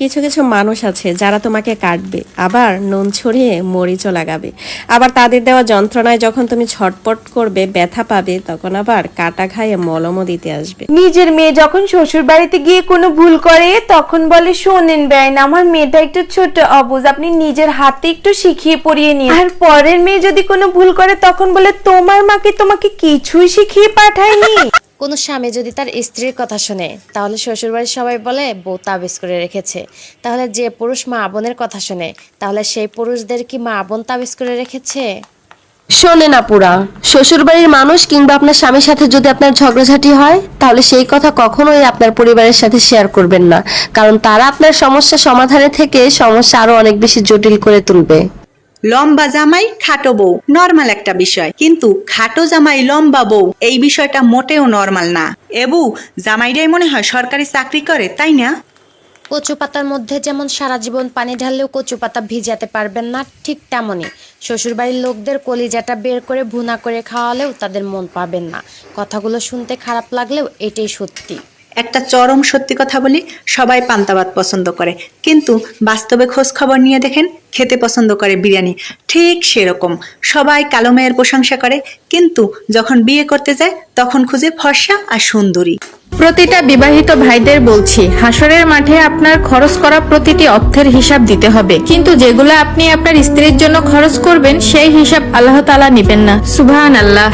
কিছু কিছু মানুষ আছে যারা তোমাকে কাটবে, আবার নুন ছড়িয়ে মরিচও লাগাবে। আবার তাদের দেওয়া যন্ত্রণায় যখন তুমি ছটপট করবে, ব্যথা পাবে, তখন আবার কাটা খাইয়ে মলমও দিতে আসবে। নিজের মেয়ে যখন শ্বশুর বাড়িতে গিয়ে কোনো ভুল করে তখন বলে, শোনেন বেআইন, আমার মেয়েটা একটু ছোট অবুঝ, আপনি নিজের হাতে একটু শিখিয়ে পড়িয়ে নিন। আর পরের মেয়ে যদি কোনো ভুল করে তখন বলে, তোমার মাকে তোমাকে কিছুই শিখিয়ে পাঠায়নি। কোনো স্বামী যদি তার স্ত্রীর কথা শোনে তাহলে শ্বশুরবাড়ির সবাই বলে বউ তাবিজ করে রেখেছে। তাহলে যে পুরুষ মা বোনের কথা শোনে তাহলে সেই পুরুষদের কি মা বোন তাবিজ করে রেখেছে? শোনেন আপুরা, শ্বশুরবাড়ির মানুষ কিংবা আপনার স্বামীর সাথে যদি আপনার ঝগড়াঝাটি হয় তাহলে সেই কথা কখনোই আপনার পরিবারের সাথে শেয়ার করবেন না, কারণ তারা আপনার সমস্যা সমাধানের থেকে সমস্যা আরো অনেক বেশি জটিল করে তুলবে। লম্বা জামাই খাটো বউ নরমাল একটা বিষয়, কিন্তু খাটো জামাই লম্বা বউ এই বিষয়টা মোটেও নরমাল না। এবু, জামাইরাই মনে হয় সরকারি চাকরি করে, তাই না? কচু পাতার মধ্যে যেমন সারা জীবন পানি ঢাললেও কচু পাতা ভিজাতে পারবেন না, ঠিক তেমনই শ্বশুরবাড়ির লোকদের কলিজাটা বের করে ভুনা করে খাওয়ালেও তাদের মন পাবেন না। কথাগুলো শুনতে খারাপ লাগলেও এটাই সত্যি। একটা চরম সত্যি কথা বলি, সবাই পান্তা ভাত পছন্দ করে, কিন্তু বাস্তবে খোঁজ খবর নিয়ে দেখেন খেতে পছন্দ করে বিরিয়ানি। ঠিক সেরকম সবাই কালো মেয়ের প্রশংসা করে, কিন্তু যখন বিয়ে করতে যায় তখন খুঁজে ফর্সা আর সুন্দরী। প্রতিটা বিবাহিত ভাইদের বলছি, হাসরের মাঠে আপনার খরচ করা প্রতিটি অর্থের হিসাব দিতে হবে, কিন্তু যেগুলো আপনি আপনার স্ত্রীর জন্য খরচ করবেন সেই হিসাব আল্লাহ তাআলা নেবেন না। সুবহানাল্লাহ।